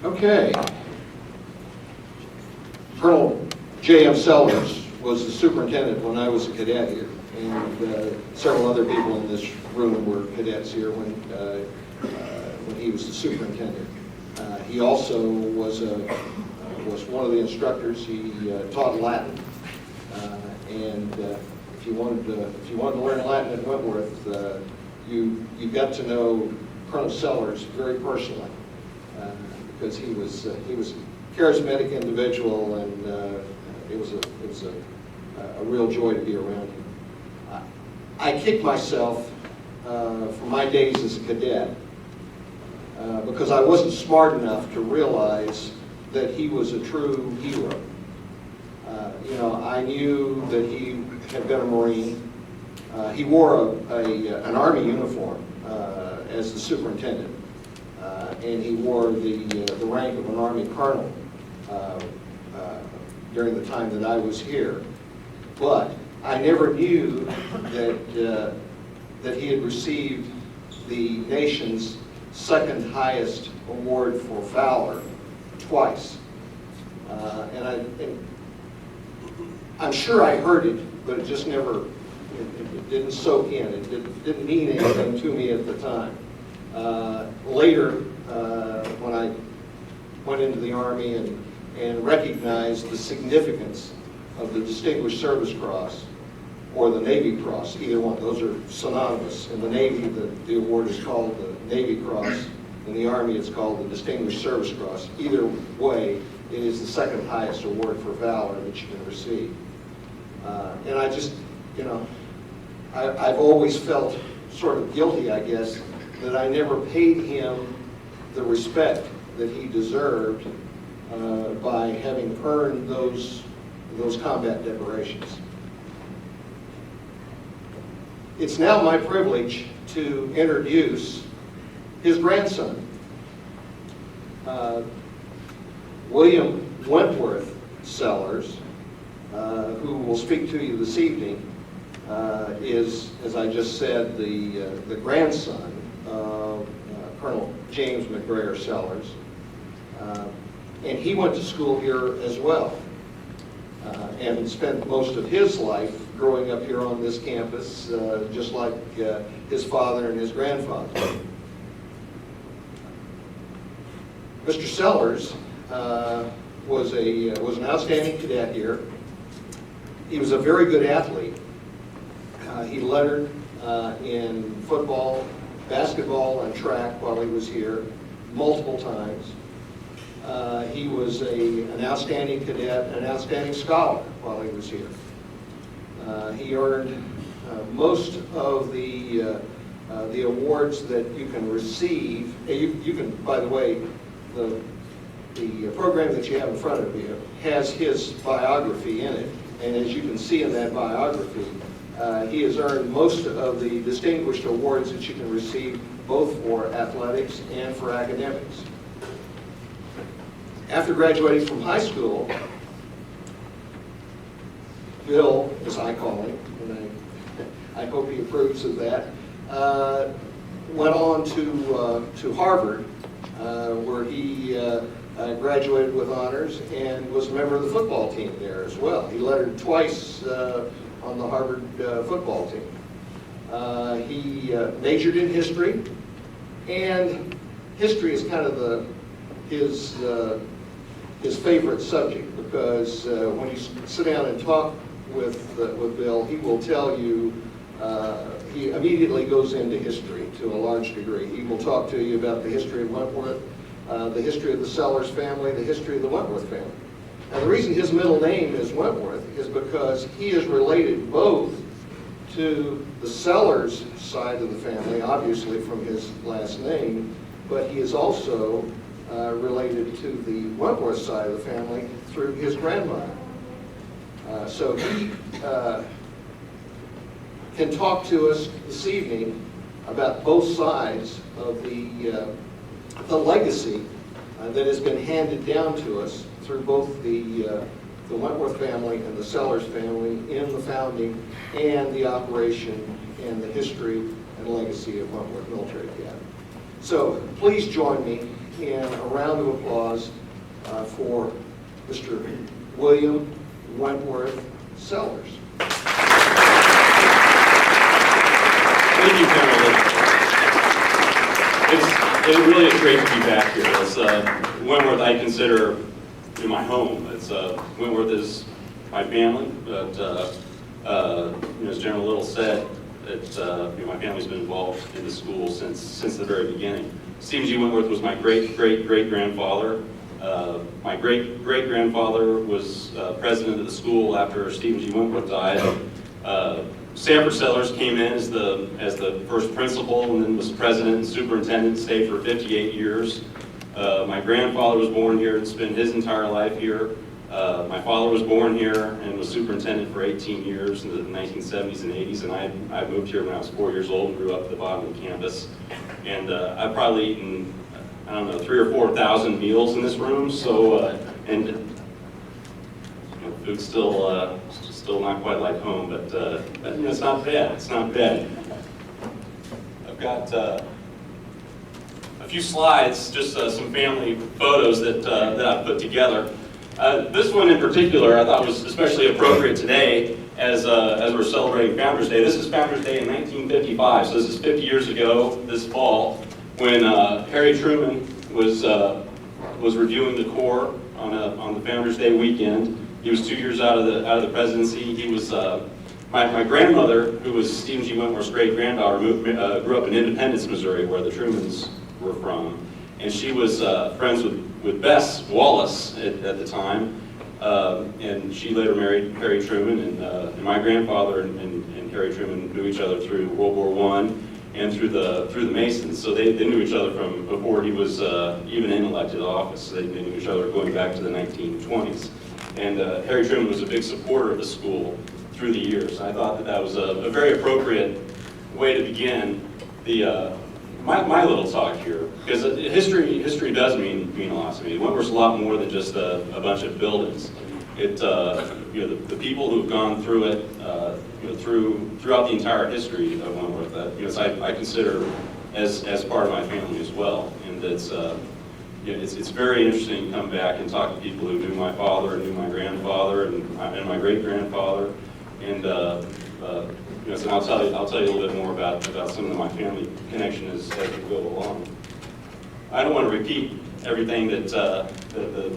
Okay. Colonel J.M. Sellers was the superintendent when I was a cadet here, and several other people in this room were cadets here when he was the superintendent. He also was one of the instructors. He taught Latin, and if you wanted to learn Latin at Wentworth, you got to know Colonel Sellers very personally, because he was a charismatic individual, and it was a real joy to be around him. I kick myself for my days as a cadet because I wasn't smart enough to realize that he was a true hero. I knew that he had been a Marine. He wore an Army uniform as the superintendent, and he wore the rank of an Army colonel during the time that I was here. But I never knew that he had received the nation's second highest award for valor twice. And I'm sure I heard it, but it just never, it didn't soak in. It didn't mean anything to me at the time. Later, when I went into the Army and recognized the significance of the Distinguished Service Cross or the Navy Cross, either one, those are synonymous. In the Navy, the award is called the Navy Cross. In the Army, it's called the Distinguished Service Cross. Either way, it is the second highest award for valor that you can receive. And I just, I've always felt sort of guilty, I guess, that I never paid him the respect that he deserved by having earned those combat decorations. It's now my privilege to introduce his grandson, William Wentworth Sellers, who will speak to you this evening, is, as I just said, the grandson of Colonel James McGregor Sellers. And he went to school here as well, and spent most of his life growing up here on this campus, just like his father and his grandfather. Mr. Sellers was an outstanding cadet here. He was a very good athlete. He lettered in football, basketball, and track while he was here multiple times. He was an outstanding cadet, an outstanding scholar while he was here. He earned most of the awards that you can receive. You can, by the way, the program that you have in front of you has his biography in it, and as you can see in that biography, he has earned most of the distinguished awards that you can receive, both for athletics and for academics. After graduating from high school, Bill, as I call him, and I hope he approves of that, went on to Harvard, where he graduated with honors and was a member of the football team there as well. He lettered twice on the Harvard football team. He majored in history, and history is kind of his favorite subject, because when you sit down and talk with Bill, he will tell you, he immediately goes into history to a large degree. He will talk to you about the history of Wentworth, the history of the Sellers family, the history of the Wentworth family. And the reason his middle name is Wentworth is because he is related both to the Sellers side of the family, obviously from his last name, but he is also related to the Wentworth side of the family through his grandmother. So he can talk to us this evening about both sides of the legacy that has been handed down to us through both the Wentworth family and the Sellers family in the founding and the operation and the history and legacy of Wentworth Military Academy. So please join me and a round of applause for Mr. William Wentworth Sellers. Thank you, Colonel. It's really is great to be back here. It's Wentworth I consider my home. It's Wentworth is my family, but as General Little said, my family's been involved in the school since the very beginning. Stephen G. Wentworth was my great-great-great-grandfather. My great-great-grandfather was president of the school after Stephen G. Wentworth died. Sanford Sellers came in as the first principal and then was president and superintendent, stayed for 58 years. My grandfather was born here and spent his entire life here. My father was born here and was superintendent for 18 years in the 1970s and 80s, and I moved here when I was 4 years old and grew up at the bottom of the campus. And I've probably eaten, I don't know, 3,000 or 4,000 meals in this room, so, food's still not quite like home, but it's not bad. It's not bad. I've got a few slides, just some family photos that I've put together. This one in particular, I thought was especially appropriate today as we're celebrating Founders Day. This is Founders Day in 1955, so this is 50 years ago this fall, when Harry Truman was reviewing the Corps on the Founders Day weekend. He was 2 years out of the presidency. He was my grandmother, who was Stephen G. Wentworth's great-granddaughter, grew up in Independence, Missouri, where the Trumans were from, and she was friends with Bess Wallace at the time, and she later married Harry Truman, and my grandfather and Harry Truman knew each other through World War I and through the Masons, so they knew each other from before he was even in elected office. They knew each other going back to the 1920s. And Harry Truman was a big supporter of the school through the years. I thought that was a very appropriate way to begin my little talk here, because history does mean a lot to me. Wentworth's a lot more than just a bunch of buildings. The people who've gone through it, throughout the entire history of Wentworth, I consider as part of my family as well, and it's very interesting to come back and talk to people who knew my father, and knew my grandfather, and my great-grandfather, and so I'll tell you a little bit more about some of my family connection as we go along. I don't want to repeat everything that the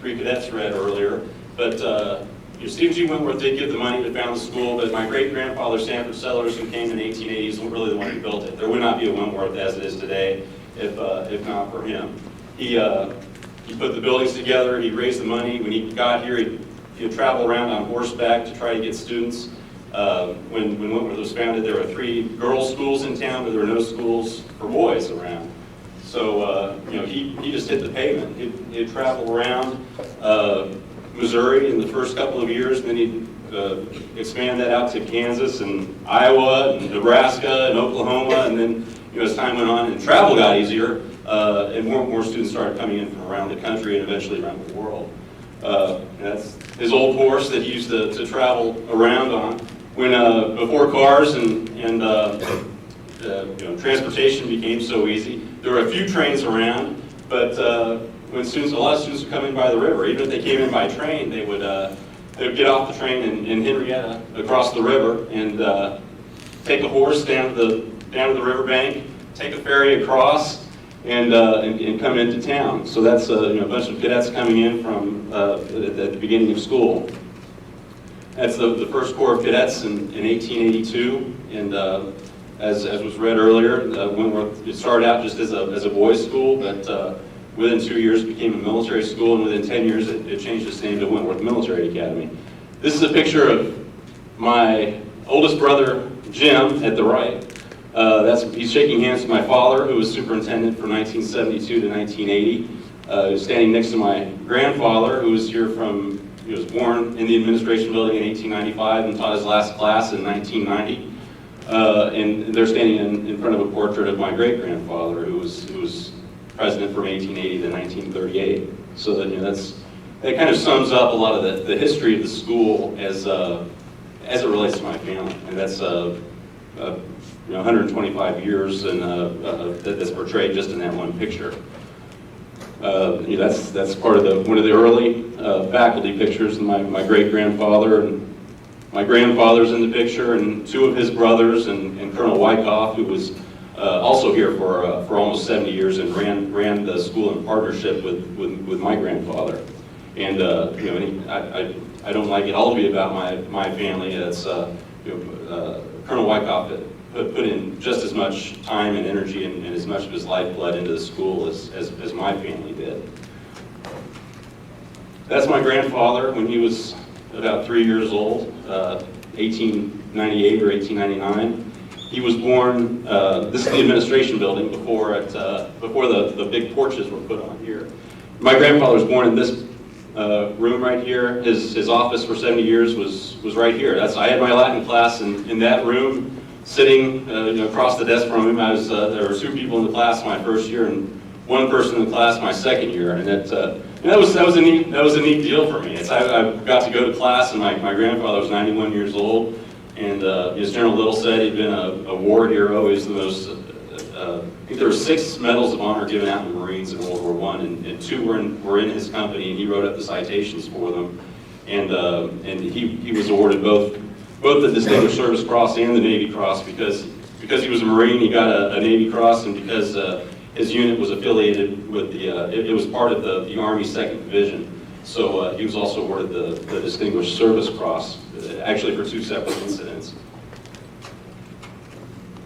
three cadets read earlier, but Stephen G. Wentworth did give the money to found the school, but my great-grandfather, Sanford Sellers, who came in the 1880s, was really the one who built it. There would not be a Wentworth as it is today if not for him. He put the buildings together, he raised the money. When he got here, he'd travel around on horseback to try to get students. When Wentworth was founded, there were 3 girls' schools in town, but there were no schools for boys around. So, he just hit the pavement. He'd travel around Missouri in the first couple of years, and then he'd expand that out to Kansas and Iowa and Nebraska and Oklahoma, and then as time went on and travel got easier, and more students started coming in from around the country and eventually around the world. That's his old horse that he used to travel around on. When before cars and transportation became so easy, there were a few trains around, but when a lot of students would come in by the river, even if they came in by train, they would get off the train in Henrietta across the river and take a horse down to the riverbank, take a ferry across, and come into town. So that's a bunch of cadets coming in from at the beginning of school. That's the first Corps of Cadets in 1882, and as was read earlier, Wentworth, it started out just as a boys' school, but within 2 years it became a military school, and within 10 years it changed its name to Wentworth Military Academy. This is a picture of my oldest brother, Jim, at the right. He's shaking hands with my father, who was superintendent from 1972 to 1980. He's standing next to my grandfather, who was here he was born in the administration building in 1895 and taught his last class in 1990. And they're standing in front of a portrait of my great-grandfather, who was president from 1880 to 1938. So that kind of sums up a lot of the history of the school as it relates to my family, and that's 125 years, and that's portrayed just in that one picture. That's part of one of the early faculty pictures. My great-grandfather and my grandfather's in the picture, and two of his brothers, and Colonel Wyckoff, who was also here for almost 70 years and ran the school in partnership with my grandfather. And I don't like it all to be about my family. It's Colonel Wyckoff put in just as much time and energy and as much of his lifeblood into the school as my family did. That's my grandfather when he was about 3 years old, 1898 or 1899. He was born, this is the administration building before the big porches were put on here. My grandfather was born in this room right here. His office for 70 years was right here. I had my Latin class in that room, sitting across the desk from him. There were 2 people in the class my first year and 1 person in the class my second year, and that was a neat deal for me. I got to go to class, and my grandfather was 91 years old, and as General Little said, he'd been a war hero. He was the most. I think there were 6 medals of honor given out in the Marines in World War I, and 2 were in his company, and he wrote up the citations for them. And he was awarded both the Distinguished Service Cross and the Navy Cross because he was a Marine. He got a Navy Cross, and because his unit was affiliated with it was part of the Army 2nd Division. So he was also awarded the Distinguished Service Cross, actually for 2 separate incidents.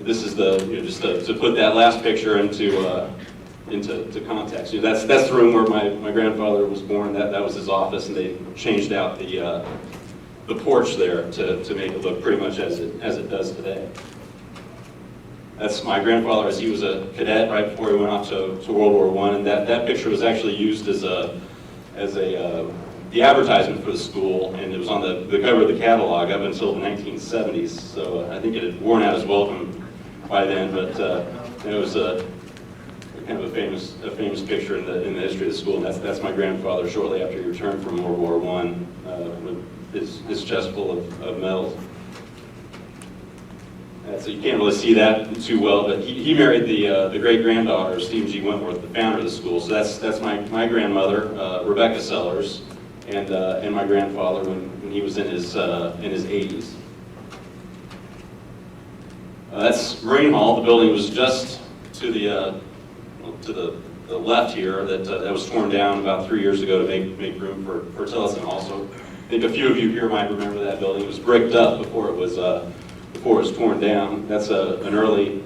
This is just to put that last picture into context. That's the room where my grandfather was born. That was his office, and they changed out the porch there to make it look pretty much as it does today. That's my grandfather as he was a cadet right before he went off to World War I, and that picture was actually used as the advertisement for the school, and it was on the cover of the catalog up until the 1970s. So I think it had worn out its welcome by then, but it was kind of a famous picture in the history of the school, and that's my grandfather shortly after he returned from World War I with his chest full of medals. So you can't really see that too well, but he married the great-granddaughter of Stephen G. Wentworth, the founder of the school. So that's my grandmother, Rebecca Sellers, and my grandfather when he was in his 80s. That's Marine Hall. The building was just to the left here that was torn down about 3 years ago to make room for Tillotson Hall. So I think a few of you here might remember that building. It was bricked up before it was torn down. That's an early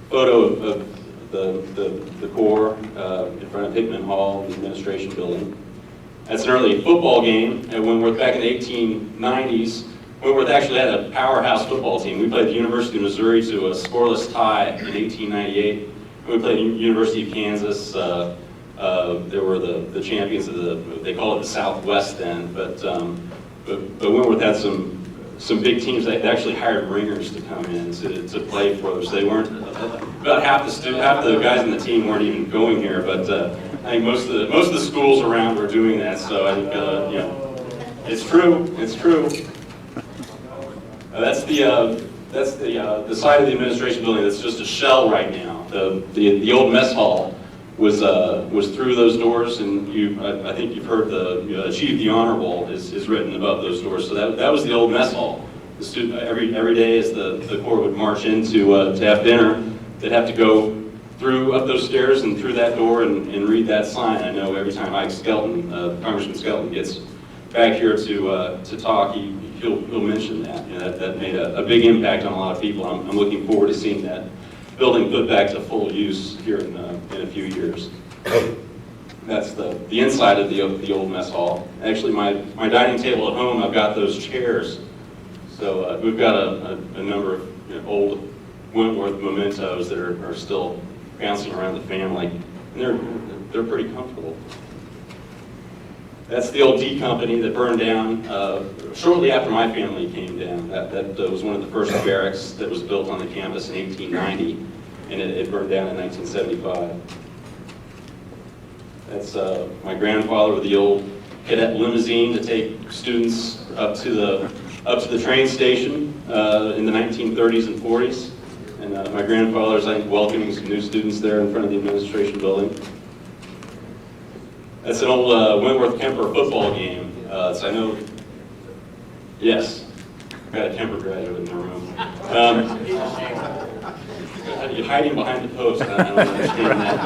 photo of the Corps in front of Hickman Hall, the administration building. That's an early football game at Wentworth back in the 1890s. Wentworth actually had a powerhouse football team. We played the University of Missouri to a scoreless tie in 1898. We played University of Kansas. They were the champions of they call it the Southwest then. But Wentworth had some big teams. They actually hired ringers to come in to play for them. So they weren't about half the guys on the team weren't even going here. But I think most of the schools around were doing that. So I think it's true. It's true. That's the side of the administration building that's just a shell right now. The old mess hall was through those doors, and I think you've heard Achieve the Honorable is written above those doors. So that was the old mess hall. The student every day as the Corps would march in to have dinner, they'd have to go up those stairs and through that door and read that sign. I know every time Ike Skelton, Congressman Skelton, gets back here to talk, he'll mention that. That made a big impact on a lot of people. I'm looking forward to seeing that building put back to full use here in a few years. That's the inside of the old mess hall. Actually, my dining table at home, I've got those chairs. So we've got a number of old Wentworth mementos that are still bouncing around the family, and they're pretty comfortable. That's the old D Company that burned down shortly after my family came down. That was one of the first barracks that was built on the campus in 1890, and it burned down in 1975. That's my grandfather with the old cadet limousine to take students up to the train station in the 1930s and 40s. And my grandfather's, I think, welcoming some new students there in front of the administration building. That's an old Wentworth Kemper football game. So I know, yes, got a Kemper graduate in the room. You're hiding behind the post. I don't understand that,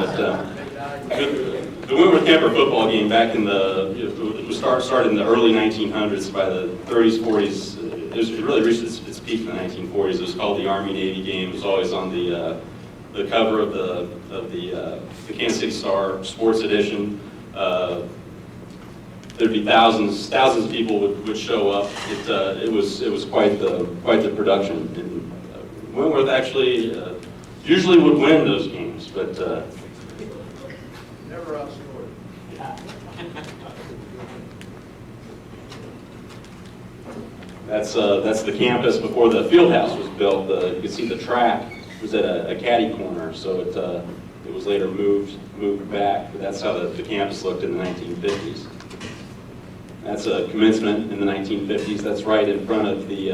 but the Wentworth Kemper football game back in it started in the early 1900s. By the 30s, 40s, it really reached its peak in the 1940s. It was called the Army-Navy game. It was always on the cover of the Kansas City Star Sports Edition. There'd be thousands of people would show up. It was quite the production. And Wentworth actually usually would win those games, but never outscored. That's the campus before the field house was built. You can see the track was at a caddy corner, so it was later moved back. But that's how the campus looked in the 1950s. That's a commencement in the 1950s. That's right in front of the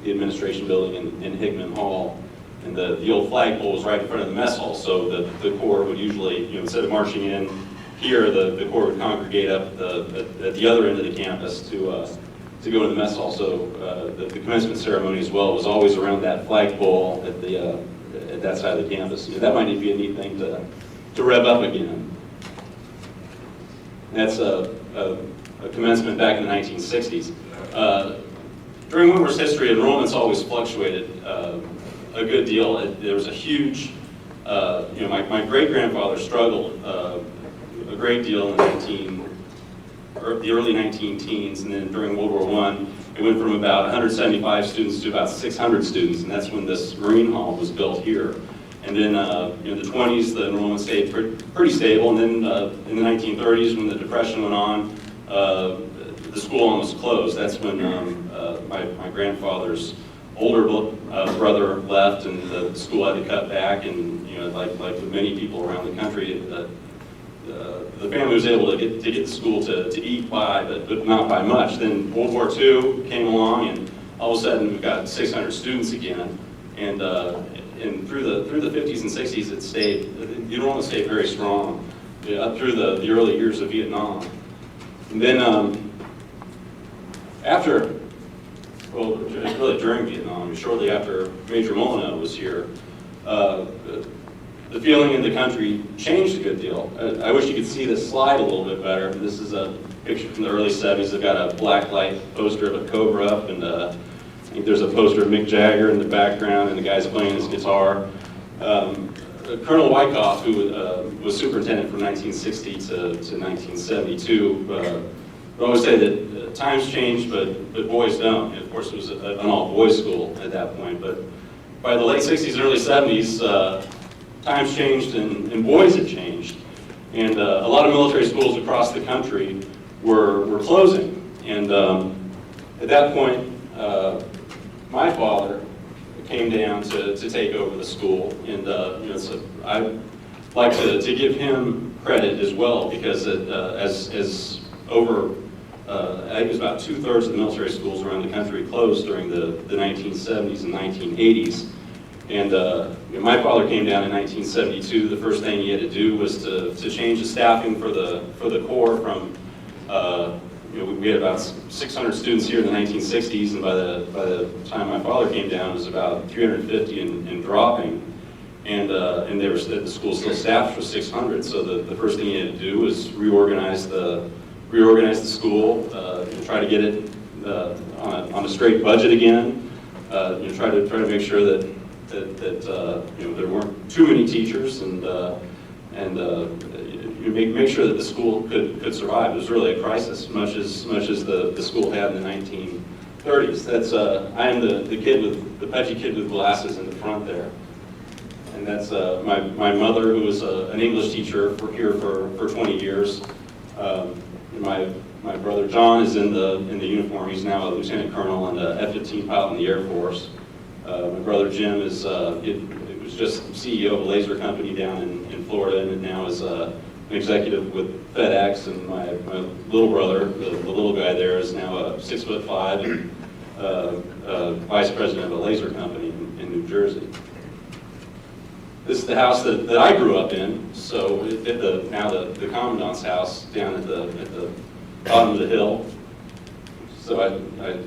administration building in Hickman Hall. And the old flagpole was right in front of the mess hall, so the Corps would usually, instead of marching in here, the Corps would congregate up at the other end of the campus to go to the mess hall. So the commencement ceremony as well was always around that flagpole at that side of the campus. That might be a neat thing to rev up again. That's a commencement back in the 1960s. During Wentworth's history, enrollment's always fluctuated a good deal. There was a huge, my great-grandfather struggled a great deal in the early 19-teens, and then during World War I, it went from about 175 students to about 600 students, and that's when this Marine Hall was built here. And then in the 20s, the enrollment stayed pretty stable, and then in the 1930s, when the Depression went on, the school almost closed. That's when my grandfather's older brother left, and the school had to cut back. And like with many people around the country, the family was able to get the school to eat by, but not by much. Then World War II came along, and all of a sudden we've got 600 students again. And through the 50s and 60s, it stayed. The enrollment stayed very strong up through the early years of Vietnam. And then really during Vietnam, shortly after Major Molyneux was here, the feeling in the country changed a good deal. I wish you could see this slide a little bit better. This is a picture from the early 70s. They've got a black light poster of a Cobra up, and I think there's a poster of Mick Jagger in the background, and the guy's playing his guitar. Colonel Wyckoff, who was superintendent from 1960 to 1972, I always say that times change, but boys don't. And of course, it was an all-boys school at that point. But by the late 60s and early 70s, times changed and boys had changed. And a lot of military schools across the country were closing. And at that point, my father came down to take over the school. And so I'd like to give him credit as well, because as over I think it was about 2/3 of the military schools around the country closed during the 1970s and 1980s. And my father came down in 1972. The first thing he had to do was to change the staffing for the Corps from, we had about 600 students here in the 1960s, and by the time my father came down, it was about 350 and dropping. And the school still staffed for 600. So the first thing he had to do was reorganize the school, and try to get it on a straight budget again. Try to make sure that there weren't too many teachers, and make sure that the school could survive. It was really a crisis, much as the school had in the 1930s. That's I am the pudgy kid with glasses in the front there. And that's my mother, who was an English teacher here for 20 years. My brother John is in the uniform. He's now a lieutenant colonel and a F-15 pilot in the Air Force. My brother Jim was just CEO of a laser company down in Florida, and now is an executive with FedEx. And my little brother, the little guy there, is now 6'5" and vice president of a laser company in New Jersey. This is the house that I grew up in. So now the commandant's house down at the bottom of the hill. So I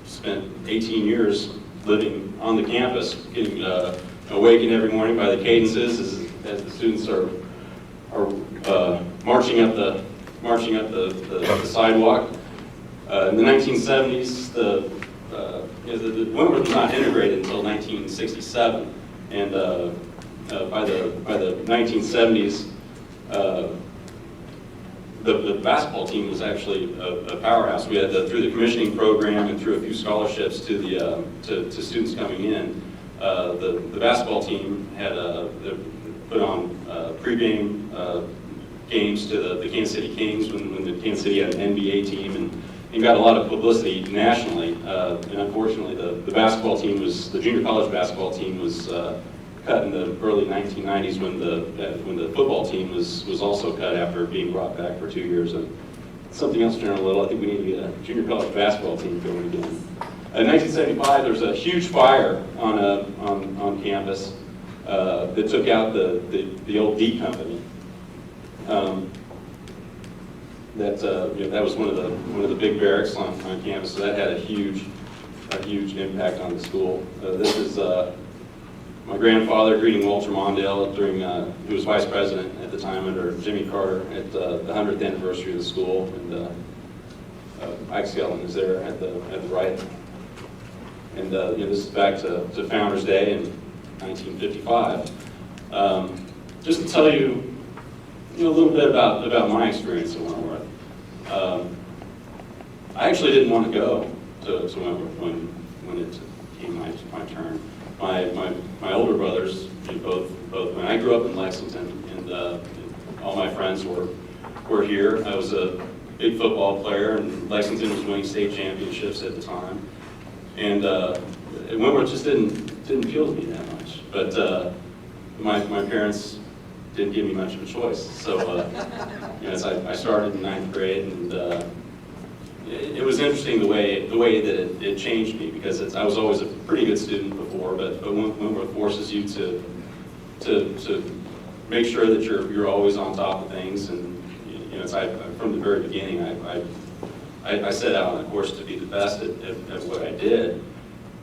spent 18 years living on the campus, getting awakened every morning by the cadences as the students are marching up the sidewalk. In the 1970s, Wentworth was not integrated until 1967, and by the 1970s, the basketball team was actually a powerhouse. We had through the commissioning program and through a few scholarships to students coming in, the basketball team had put on pregame games to the Kansas City Kings when the Kansas City had an NBA team, and got a lot of publicity nationally. And unfortunately, the junior college basketball team was cut in the early 1990s when the football team was also cut after being brought back for 2 years. And something else, General Little, I think we need to get a junior college basketball team going again. In 1975, there was a huge fire on campus that took out the old D Company. That was one of the big barracks on campus, so that had a huge impact on the school. This is my grandfather greeting Walter Mondale during he was vice president at the time under Jimmy Carter at the 100th anniversary of the school, and Ike Skelton is there at the right. And this is back to Founders Day in 1955. Just to tell you a little bit about my experience at Wentworth. I actually didn't want to go to Wentworth when it came my turn. My older brothers, both when I grew up in Lexington, and all my friends were here. I was a big football player, and Lexington was winning state championships at the time. And Wentworth just didn't appeal to me that much. But my parents didn't give me much of a choice. So I started in 9th grade, and it was interesting the way that it changed me, because I was always a pretty good student before, but Wentworth forces you to make sure that you're always on top of things. And from the very beginning, I set out on a course to be the best at what I did.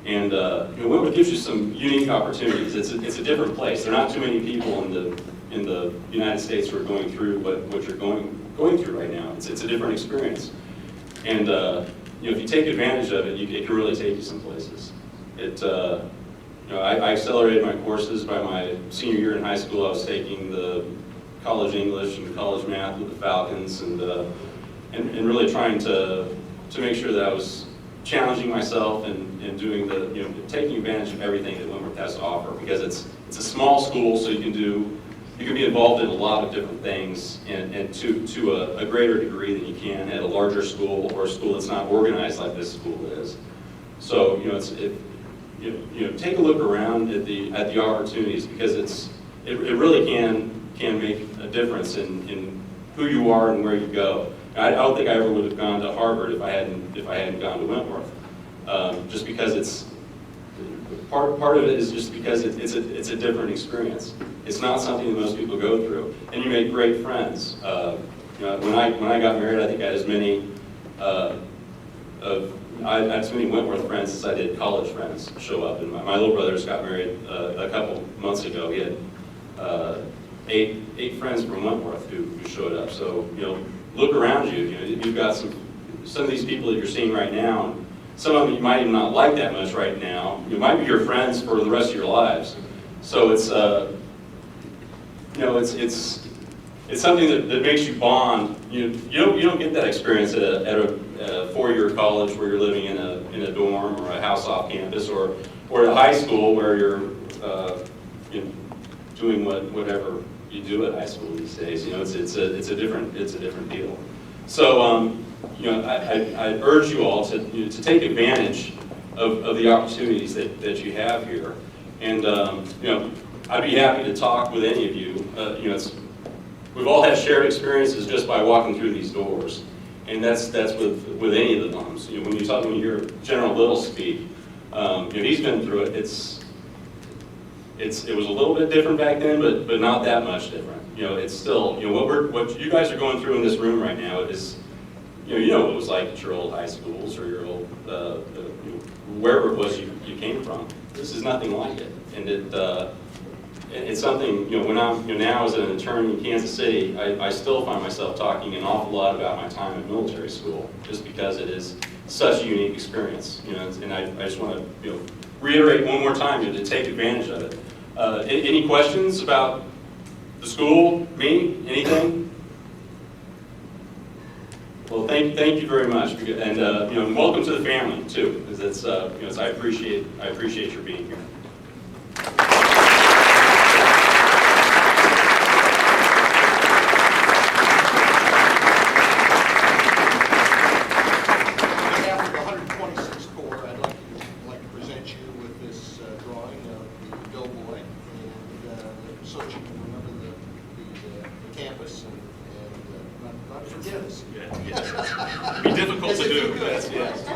And Wentworth gives you some unique opportunities. It's a different place. There are not too many people in the United States who are going through what you're going through right now. It's a different experience. And if you take advantage of it, it can really take you some places. I accelerated my courses. By my senior year in high school, I was taking the college English and college math with the Falcons, and really trying to make sure that I was challenging myself and doing taking advantage of everything that Wentworth has to offer, because it's a small school, so you can be involved in a lot of different things, and to a greater degree than you can at a larger school or a school that's not organized like this school is. So take a look around at the opportunities, because it really can make a difference in who you are and where you go. I don't think I ever would have gone to Harvard if I hadn't gone to Wentworth. Just because it's part of it is just because it's a different experience. It's not something that most people go through, and you make great friends. When I got married, I think I had as many Wentworth friends as I did college friends show up. And my little brother just got married a couple months ago. He had 8 friends from Wentworth who showed up. So look around you. You've got some of these people that you're seeing right now. Some of them you might even not like that much right now. You might be your friends for the rest of your lives. So it's something that makes you bond. You don't get that experience at a 4-year college where you're living in a dorm or a house off campus, or at high school where you're doing whatever you do at high school these days. It's a different deal. So I urge you all to take advantage of the opportunities that you have here, and I'd be happy to talk with any of you. We've all had shared experiences just by walking through these doors, and that's with any of the moms. When you hear General Little speak, he's been through it. it was a little bit different back then, but not that much different. You know, it's still, you know, what you guys are going through in this room right now is, you know what it was like at your old high schools or your old, you know, wherever it was you came from. This is nothing like it, and it's something, you know, when I'm, you know, now as an attorney in Kansas City, I still find myself talking an awful lot about my time at military school, just because it is such a unique experience, you know, and I just want to, you know, reiterate one more time, you know, to take advantage of it. Any questions about the school, me, anything? Well, thank you very much, and you know, and welcome to the family too, because it's, you know, I appreciate your being here. So that you can remember the campus and not forget us. Yeah. It'd be difficult to do, yes.